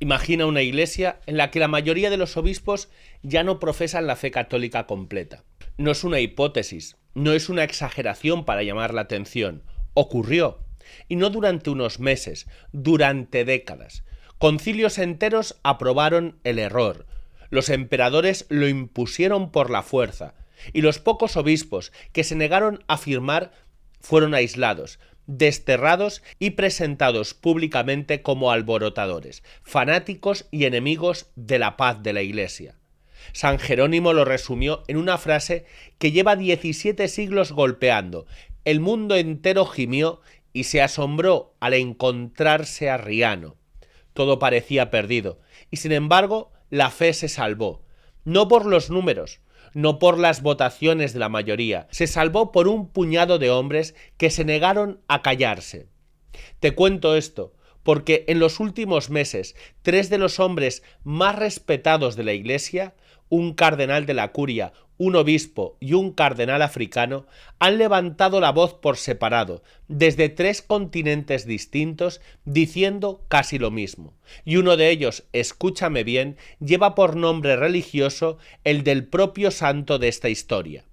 Imagina una iglesia en la que la mayoría de los obispos ya no profesan la fe católica completa. No es una hipótesis, no es una exageración para llamar la atención. Ocurrió. Y no durante unos meses, durante décadas. Concilios enteros aprobaron el error. Los emperadores lo impusieron por la fuerza. Y los pocos obispos que se negaron a firmar fueron aislados, desterrados y presentados públicamente como alborotadores, fanáticos y enemigos de la paz de la Iglesia. San Jerónimo lo resumió en una frase que lleva 17 siglos golpeando. El mundo entero gimió y se asombró al encontrarse a Arriano. Todo parecía perdido, y sin embargo la fe se salvó. No por los números, no por las votaciones de la mayoría, se salvó por un puñado de hombres que se negaron a callarse. Te cuento esto porque en los últimos meses 3 de los hombres más respetados de la Iglesia, un cardenal de la Curia, un obispo y un cardenal africano, han levantado la voz por separado, desde 3 continentes distintos, diciendo casi lo mismo. Y uno de ellos, escúchame bien, lleva por nombre religioso el del propio santo de esta historia.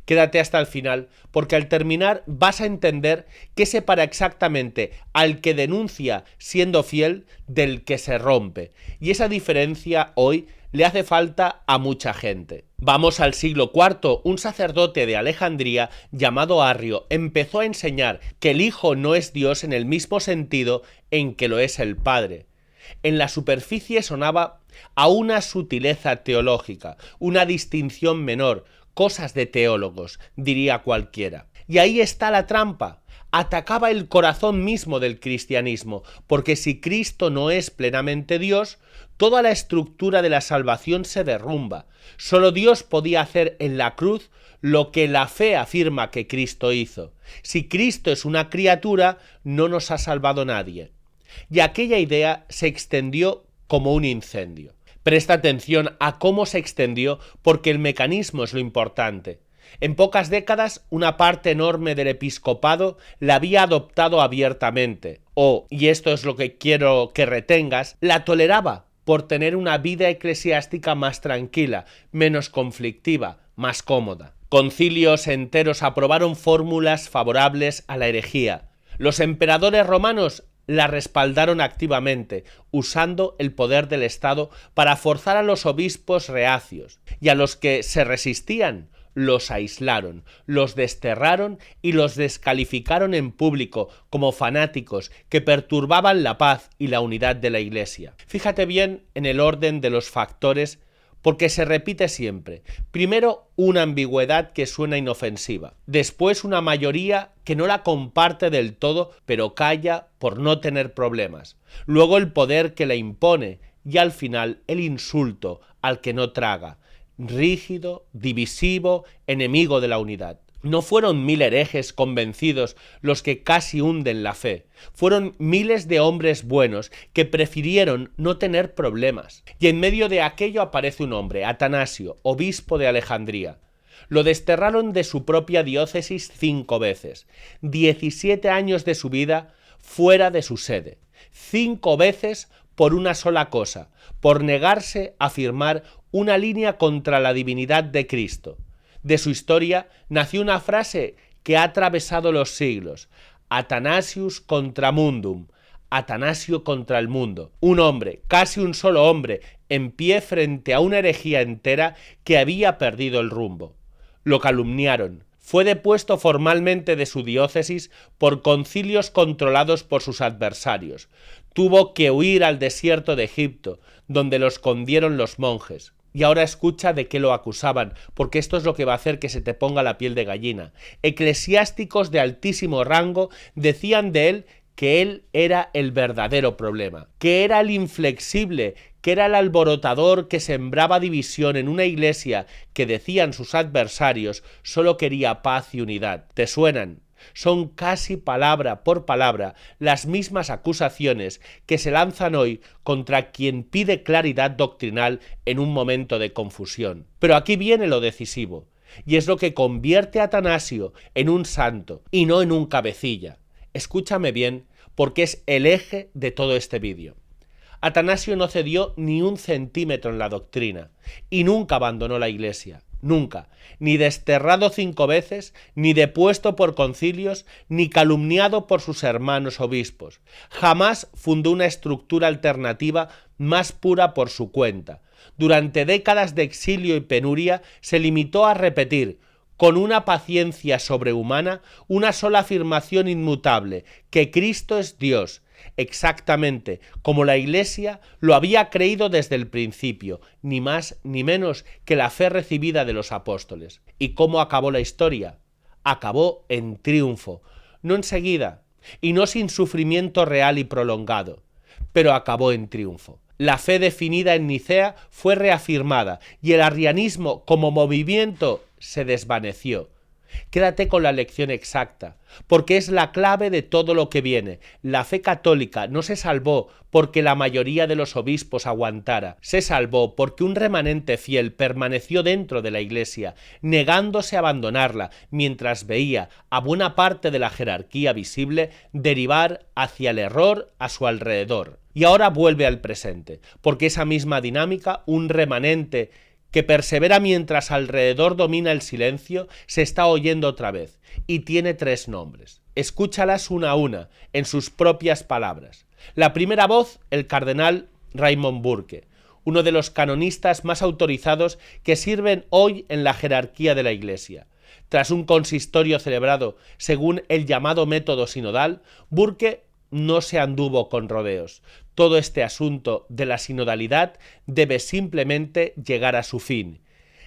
Quédate hasta el final, porque al terminar vas a entender qué separa exactamente al que denuncia siendo fiel del que se rompe. Y esa diferencia hoy le hace falta a mucha gente. Vamos al siglo IV. Un sacerdote de Alejandría llamado Arrio empezó a enseñar que el Hijo no es Dios en el mismo sentido en que lo es el Padre. En la superficie sonaba a una sutileza teológica, una distinción menor, cosas de teólogos, diría cualquiera. Y ahí está la trampa. Atacaba el corazón mismo del cristianismo, porque si Cristo no es plenamente Dios, toda la estructura de la salvación se derrumba. Solo Dios podía hacer en la cruz lo que la fe afirma que Cristo hizo. Si Cristo es una criatura, no nos ha salvado nadie. Y aquella idea se extendió como un incendio. Presta atención a cómo se extendió, porque el mecanismo es lo importante. En pocas décadas, una parte enorme del episcopado la había adoptado abiertamente, o, y esto es lo que quiero que retengas, la toleraba por tener una vida eclesiástica más tranquila, menos conflictiva, más cómoda. Concilios enteros aprobaron fórmulas favorables a la herejía. Los emperadores romanos la respaldaron activamente, usando el poder del Estado para forzar a los obispos reacios, y a los que se resistían los aislaron, los desterraron y los descalificaron en público como fanáticos que perturbaban la paz y la unidad de la Iglesia. Fíjate bien en el orden de los factores, porque se repite siempre. Primero, una ambigüedad que suena inofensiva. Después, una mayoría que no la comparte del todo, pero calla por no tener problemas. Luego, el poder que la impone. Y al final, el insulto al que no traga. Rígido, divisivo, enemigo de la unidad. No fueron 1000 herejes convencidos los que casi hunden la fe. Fueron miles de hombres buenos que prefirieron no tener problemas. Y en medio de aquello aparece un hombre, Atanasio, obispo de Alejandría. Lo desterraron de su propia diócesis 5 veces. 17 años de su vida fuera de su sede. 5 veces por una sola cosa, por negarse a firmar una línea contra la divinidad de Cristo. De su historia nació una frase que ha atravesado los siglos: Athanasius contra mundum, Atanasio contra el mundo. Un hombre, casi un solo hombre, en pie frente a una herejía entera que había perdido el rumbo. Lo calumniaron. Fue depuesto formalmente de su diócesis por concilios controlados por sus adversarios. Tuvo que huir al desierto de Egipto, donde lo escondieron los monjes. Y ahora escucha de qué lo acusaban, porque esto es lo que va a hacer que se te ponga la piel de gallina. Eclesiásticos de altísimo rango decían de él que él era el verdadero problema, que era el inflexible, que era el alborotador que sembraba división en una iglesia que, decían sus adversarios, solo quería paz y unidad. ¿Te suenan? Son casi palabra por palabra las mismas acusaciones que se lanzan hoy contra quien pide claridad doctrinal en un momento de confusión. Pero aquí viene lo decisivo, y es lo que convierte a Atanasio en un santo y no en un cabecilla. Escúchame bien, porque es el eje de todo este vídeo. Atanasio no cedió ni un centímetro en la doctrina y nunca abandonó la Iglesia, nunca, ni desterrado 5 veces, ni depuesto por concilios, ni calumniado por sus hermanos obispos. Jamás fundó una estructura alternativa más pura por su cuenta. Durante décadas de exilio y penuria se limitó a repetir, con una paciencia sobrehumana, una sola afirmación inmutable, que Cristo es Dios, exactamente como la Iglesia lo había creído desde el principio, ni más ni menos que la fe recibida de los apóstoles. ¿Y cómo acabó la historia? Acabó en triunfo, no enseguida, y no sin sufrimiento real y prolongado, pero acabó en triunfo. La fe definida en Nicea fue reafirmada y el arrianismo como movimiento se desvaneció. Quédate con la lección exacta, porque es la clave de todo lo que viene. La fe católica no se salvó porque la mayoría de los obispos aguantara, se salvó porque un remanente fiel permaneció dentro de la Iglesia, negándose a abandonarla, mientras veía a buena parte de la jerarquía visible derivar hacia el error a su alrededor. Y ahora vuelve al presente, porque esa misma dinámica, un remanente que persevera mientras alrededor domina el silencio, se está oyendo otra vez, y tiene 3 nombres. Escúchalas una a una, en sus propias palabras. La primera voz, el cardenal Raymond Burke, uno de los canonistas más autorizados que sirven hoy en la jerarquía de la Iglesia. Tras un consistorio celebrado según el llamado método sinodal, Burke no se anduvo con rodeos. Todo este asunto de la sinodalidad debe simplemente llegar a su fin.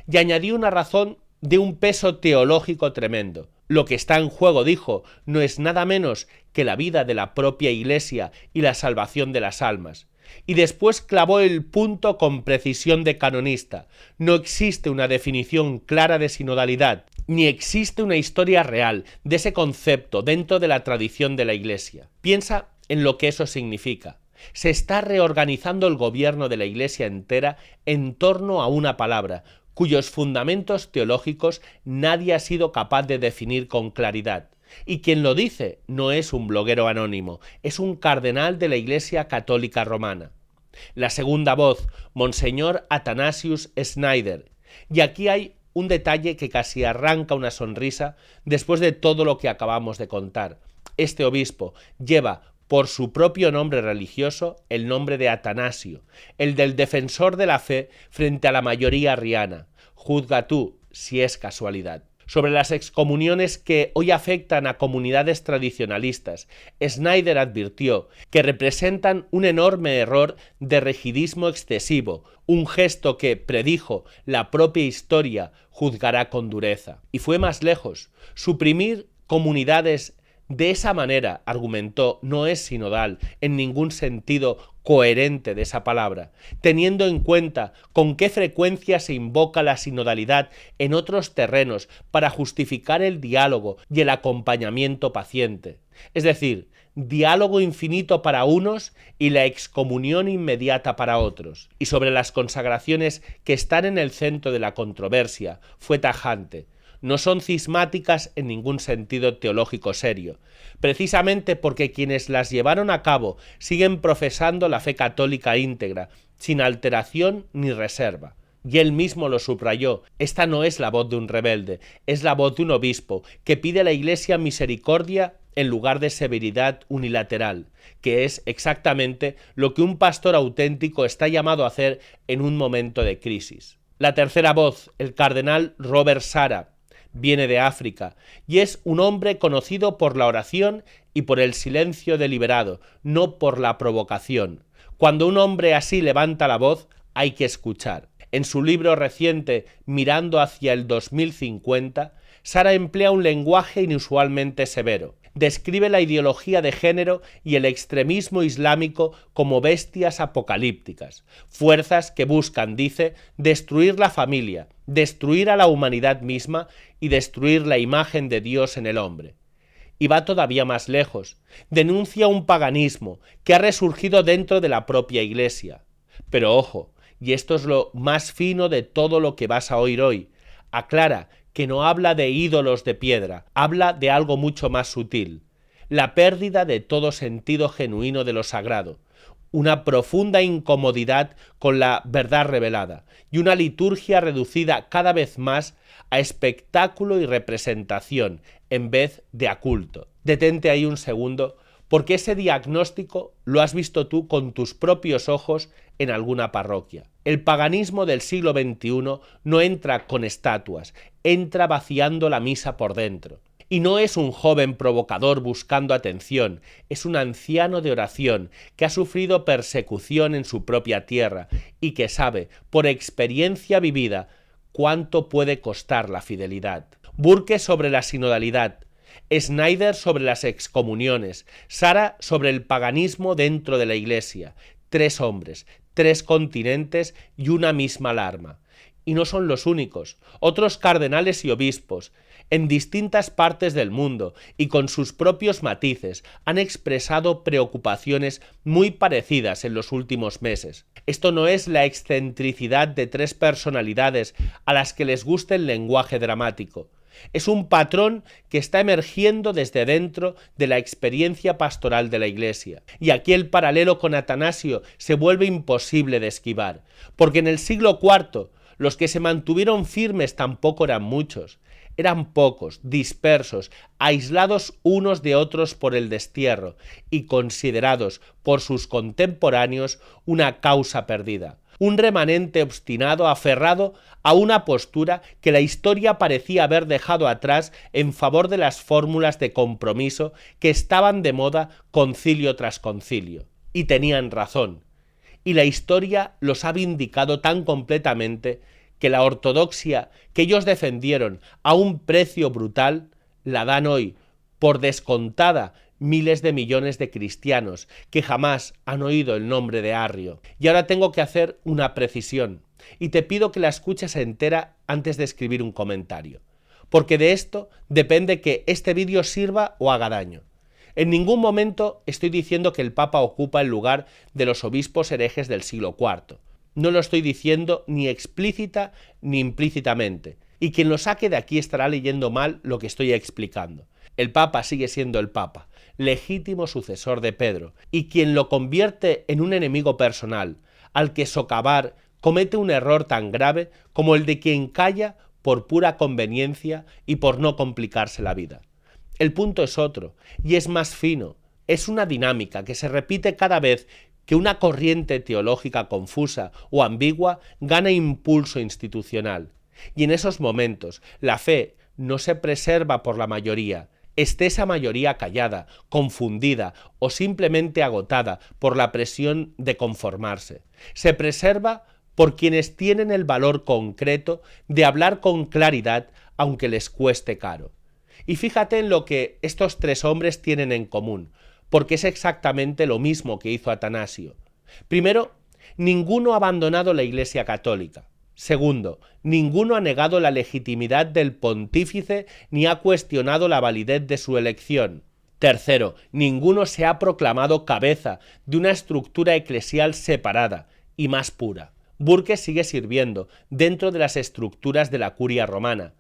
Y añadió una razón de un peso teológico tremendo. Lo que está en juego, dijo, no es nada menos que la vida de la propia Iglesia y la salvación de las almas. Y después clavó el punto con precisión de canonista. No existe una definición clara de sinodalidad, ni existe una historia real de ese concepto dentro de la tradición de la Iglesia. Piensa en lo que eso significa. Se está reorganizando el gobierno de la Iglesia entera en torno a una palabra, cuyos fundamentos teológicos nadie ha sido capaz de definir con claridad. Y quien lo dice no es un bloguero anónimo, es un cardenal de la Iglesia Católica Romana. La segunda voz, Monseñor Athanasius Schneider. Y aquí hay un detalle que casi arranca una sonrisa después de todo lo que acabamos de contar. Este obispo lleva por su propio nombre religioso el nombre de Atanasio, el del defensor de la fe frente a la mayoría arriana. Juzga tú si es casualidad. Sobre las excomuniones que hoy afectan a comunidades tradicionalistas, Schneider advirtió que representan un enorme error de rigidismo excesivo, un gesto que, predijo, la propia historia juzgará con dureza. Y fue más lejos. Suprimir comunidades de esa manera, argumentó, no es sinodal en ningún sentido coherente de esa palabra, teniendo en cuenta con qué frecuencia se invoca la sinodalidad en otros terrenos para justificar el diálogo y el acompañamiento paciente. Es decir, diálogo infinito para unos y la excomunión inmediata para otros. Y sobre las consagraciones que están en el centro de la controversia, fue tajante. No son cismáticas en ningún sentido teológico serio, precisamente porque quienes las llevaron a cabo siguen profesando la fe católica íntegra, sin alteración ni reserva. Y él mismo lo subrayó, esta no es la voz de un rebelde, es la voz de un obispo que pide a la Iglesia misericordia en lugar de severidad unilateral, que es exactamente lo que un pastor auténtico está llamado a hacer en un momento de crisis. La tercera voz, el cardenal Robert Sarah, viene de África y es un hombre conocido por la oración y por el silencio deliberado, no por la provocación. Cuando un hombre así levanta la voz, hay que escuchar. En su libro reciente Mirando hacia el 2050, Sarah emplea un lenguaje inusualmente severo. Describe la ideología de género y el extremismo islámico como bestias apocalípticas, fuerzas que buscan, dice, destruir la familia, destruir a la humanidad misma y destruir la imagen de Dios en el hombre. Y va todavía más lejos, denuncia un paganismo que ha resurgido dentro de la propia Iglesia. Pero ojo, y esto es lo más fino de todo lo que vas a oír hoy, aclara que no habla de ídolos de piedra, habla de algo mucho más sutil, la pérdida de todo sentido genuino de lo sagrado, una profunda incomodidad con la verdad revelada y una liturgia reducida cada vez más a espectáculo y representación en vez de a culto. Detente ahí un segundo, porque ese diagnóstico lo has visto tú con tus propios ojos en alguna parroquia. El paganismo del siglo XXI no entra con estatuas, entra vaciando la misa por dentro. Y no es un joven provocador buscando atención, es un anciano de oración que ha sufrido persecución en su propia tierra y que sabe, por experiencia vivida, cuánto puede costar la fidelidad. Burke sobre la sinodalidad, Schneider sobre las excomuniones, Sara sobre el paganismo dentro de la Iglesia. 3 hombres, 3 continentes y una misma alarma. Y no son los únicos. Otros cardenales y obispos, en distintas partes del mundo y con sus propios matices, han expresado preocupaciones muy parecidas en los últimos meses. Esto no es la excentricidad de 3 personalidades a las que les gusta el lenguaje dramático. Es un patrón que está emergiendo desde dentro de la experiencia pastoral de la Iglesia. Y aquí el paralelo con Atanasio se vuelve imposible de esquivar, porque en el siglo IV los que se mantuvieron firmes tampoco eran muchos. Eran pocos, dispersos, aislados unos de otros por el destierro y considerados por sus contemporáneos una causa perdida. Un remanente obstinado aferrado a una postura que la historia parecía haber dejado atrás en favor de las fórmulas de compromiso que estaban de moda concilio tras concilio. Y tenían razón. Y la historia los ha vindicado tan completamente que la ortodoxia que ellos defendieron a un precio brutal la dan hoy, por descontada, miles de millones de cristianos que jamás han oído el nombre de Arrio. Y ahora tengo que hacer una precisión, y te pido que la escuches entera antes de escribir un comentario, porque de esto depende que este vídeo sirva o haga daño. En ningún momento estoy diciendo que el Papa ocupa el lugar de los obispos herejes del siglo IV. No lo estoy diciendo ni explícita ni implícitamente, y quien lo saque de aquí estará leyendo mal lo que estoy explicando. El Papa sigue siendo el Papa, legítimo sucesor de Pedro, y quien lo convierte en un enemigo personal, al que socavar comete un error tan grave como el de quien calla por pura conveniencia y por no complicarse la vida. El punto es otro, y es más fino. Es una dinámica que se repite cada vez que una corriente teológica confusa o ambigua gana impulso institucional. Y en esos momentos la fe no se preserva por la mayoría, esté esa mayoría callada, confundida o simplemente agotada por la presión de conformarse. Se preserva por quienes tienen el valor concreto de hablar con claridad aunque les cueste caro. Y fíjate en lo que estos 3 hombres tienen en común, porque es exactamente lo mismo que hizo Atanasio. Primero, ninguno ha abandonado la Iglesia católica. Segundo, ninguno ha negado la legitimidad del pontífice ni ha cuestionado la validez de su elección. Tercero, ninguno se ha proclamado cabeza de una estructura eclesial separada y más pura. Burke sigue sirviendo dentro de las estructuras de la curia romana.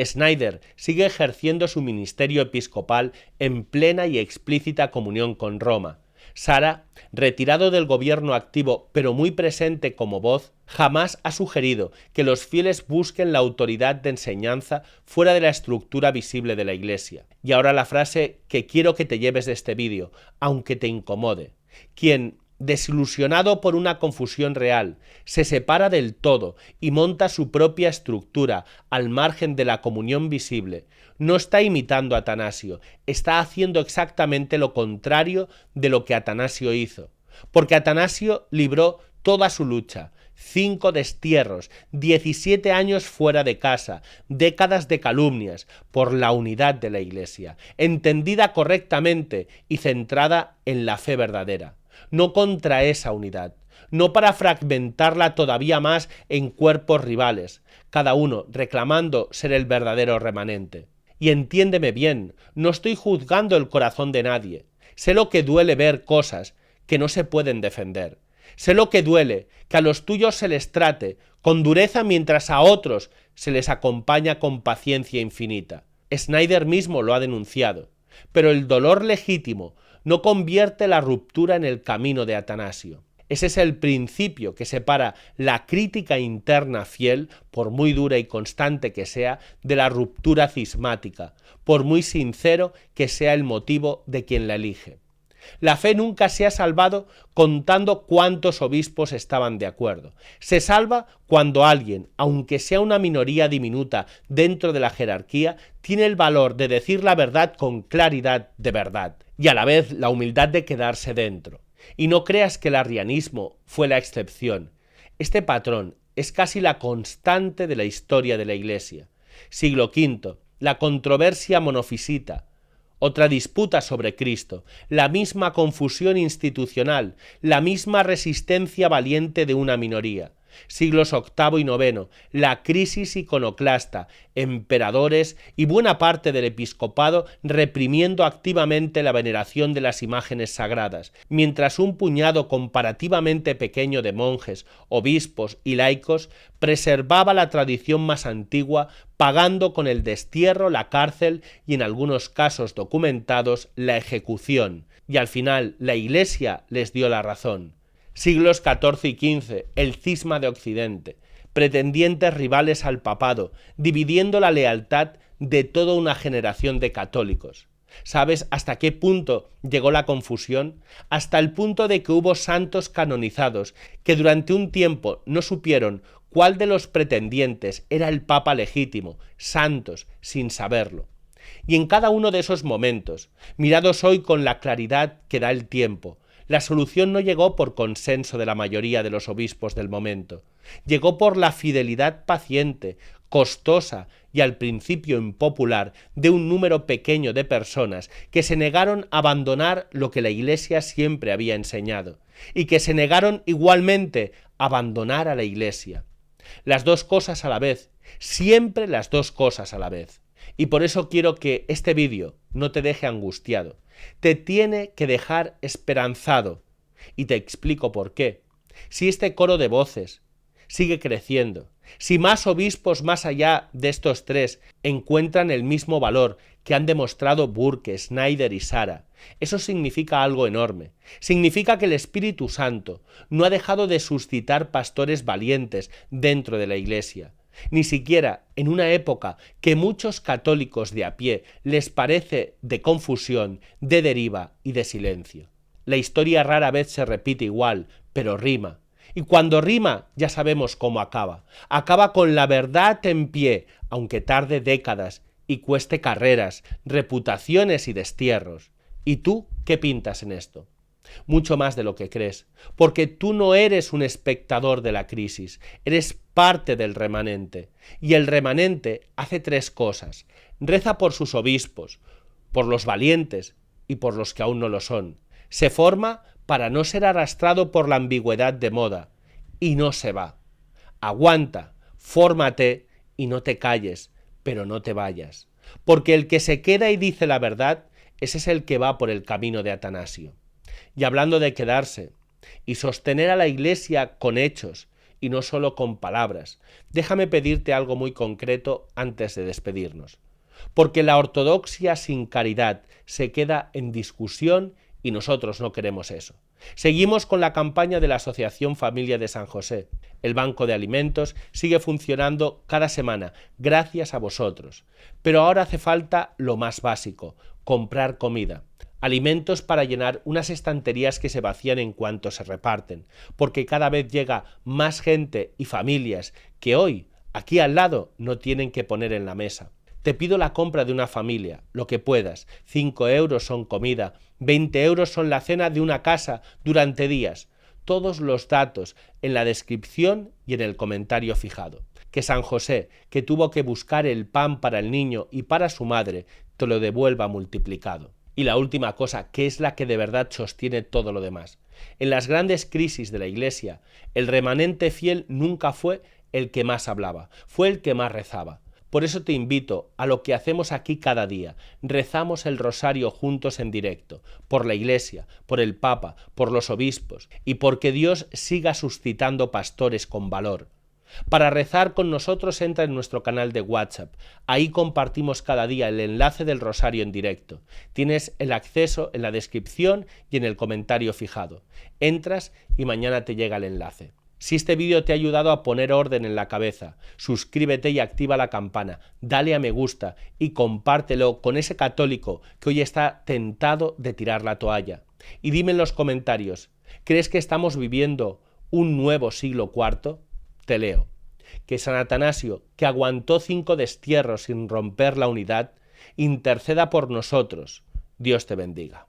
Schneider sigue ejerciendo su ministerio episcopal en plena y explícita comunión con Roma. Sara, retirado del gobierno activo pero muy presente como voz, jamás ha sugerido que los fieles busquen la autoridad de enseñanza fuera de la estructura visible de la Iglesia. Y ahora la frase que quiero que te lleves de este vídeo, aunque te incomode. Quien, desilusionado por una confusión real, se separa del todo y monta su propia estructura al margen de la comunión visible, no está imitando a Atanasio, está haciendo exactamente lo contrario de lo que Atanasio hizo. Porque Atanasio libró toda su lucha, 5 destierros, 17 años fuera de casa, décadas de calumnias, por la unidad de la Iglesia, entendida correctamente y centrada en la fe verdadera. No contra esa unidad, no para fragmentarla todavía más en cuerpos rivales, cada uno reclamando ser el verdadero remanente. Y entiéndeme bien, no estoy juzgando el corazón de nadie. Sé lo que duele ver cosas que no se pueden defender. Sé lo que duele que a los tuyos se les trate con dureza mientras a otros se les acompaña con paciencia infinita. Schneider mismo lo ha denunciado. Pero el dolor legítimo no convierte la ruptura en el camino de Atanasio. Ese es el principio que separa la crítica interna fiel, por muy dura y constante que sea, de la ruptura cismática, por muy sincero que sea el motivo de quien la elige. La fe nunca se ha salvado contando cuántos obispos estaban de acuerdo. Se salva cuando alguien, aunque sea una minoría diminuta dentro de la jerarquía, tiene el valor de decir la verdad con claridad de verdad y a la vez la humildad de quedarse dentro. Y no creas que el arrianismo fue la excepción. Este patrón es casi la constante de la historia de la Iglesia. Siglo V, la controversia monofisita, otra disputa sobre Cristo, la misma confusión institucional, la misma resistencia valiente de una minoría. Siglos VIII y IX, la crisis iconoclasta, emperadores y buena parte del episcopado reprimiendo activamente la veneración de las imágenes sagradas, mientras un puñado comparativamente pequeño de monjes, obispos y laicos preservaba la tradición más antigua, pagando con el destierro, la cárcel y, en algunos casos documentados, la ejecución. Y al final la Iglesia les dio la razón. Siglos XIV y XV, el cisma de Occidente, pretendientes rivales al papado, dividiendo la lealtad de toda una generación de católicos. ¿Sabes hasta qué punto llegó la confusión? Hasta el punto de que hubo santos canonizados que durante un tiempo no supieron cuál de los pretendientes era el papa legítimo, santos, sin saberlo. Y en cada uno de esos momentos, mirados hoy con la claridad que da el tiempo, la solución no llegó por consenso de la mayoría de los obispos del momento. Llegó por la fidelidad paciente, costosa y al principio impopular de un número pequeño de personas que se negaron a abandonar lo que la Iglesia siempre había enseñado y que se negaron igualmente a abandonar a la Iglesia. Las dos cosas a la vez, siempre las dos cosas a la vez. Y por eso quiero que este vídeo no te deje angustiado, te tiene que dejar esperanzado. Y te explico por qué. Si este coro de voces sigue creciendo, si más obispos más allá de estos tres encuentran el mismo valor que han demostrado Burke, Schneider y Sara, eso significa algo enorme. Significa que el Espíritu Santo no ha dejado de suscitar pastores valientes dentro de la Iglesia. Ni siquiera en una época que muchos católicos de a pie les parece de confusión, de deriva y de silencio. La historia rara vez se repite igual, pero rima. Y cuando rima ya sabemos cómo acaba. Acaba con la verdad en pie, aunque tarde décadas y cueste carreras, reputaciones y destierros. ¿Y tú qué pintas en esto? Mucho más de lo que crees, porque tú no eres un espectador de la crisis, eres parte del remanente, y el remanente hace tres cosas: reza por sus obispos, por los valientes y por los que aún no lo son, se forma para no ser arrastrado por la ambigüedad de moda, y no se va. Aguanta, fórmate y no te calles, pero no te vayas, porque el que se queda y dice la verdad, ese es el que va por el camino de Atanasio. Y hablando de quedarse y sostener a la Iglesia con hechos y no solo con palabras, déjame pedirte algo muy concreto antes de despedirnos. Porque la ortodoxia sin caridad se queda en discusión y nosotros no queremos eso. Seguimos con la campaña de la Asociación Familia de San José. El banco de alimentos sigue funcionando cada semana, gracias a vosotros. Pero ahora hace falta lo más básico: comprar comida. Alimentos para llenar unas estanterías que se vacían en cuanto se reparten, porque cada vez llega más gente y familias que hoy, aquí al lado, no tienen que poner en la mesa. Te pido la compra de una familia, lo que puedas. 5 euros son comida, 20 euros son la cena de una casa durante días. Todos los datos en la descripción y en el comentario fijado. Que San José, que tuvo que buscar el pan para el niño y para su madre, te lo devuelva multiplicado. Y la última cosa, que es la que de verdad sostiene todo lo demás. En las grandes crisis de la Iglesia, el remanente fiel nunca fue el que más hablaba, fue el que más rezaba. Por eso te invito a lo que hacemos aquí cada día. Rezamos el rosario juntos en directo, por la Iglesia, por el Papa, por los obispos, y porque Dios siga suscitando pastores con valor. Para rezar con nosotros entra en nuestro canal de WhatsApp. Ahí compartimos cada día el enlace del rosario en directo. Tienes el acceso en la descripción y en el comentario fijado. Entras y mañana te llega el enlace. Si este vídeo te ha ayudado a poner orden en la cabeza, suscríbete y activa la campana, dale a me gusta y compártelo con ese católico que hoy está tentado de tirar la toalla. Y dime en los comentarios, ¿crees que estamos viviendo un nuevo siglo IV? Te leo. Que San Atanasio, que aguantó 5 destierros sin romper la unidad, interceda por nosotros. Dios te bendiga.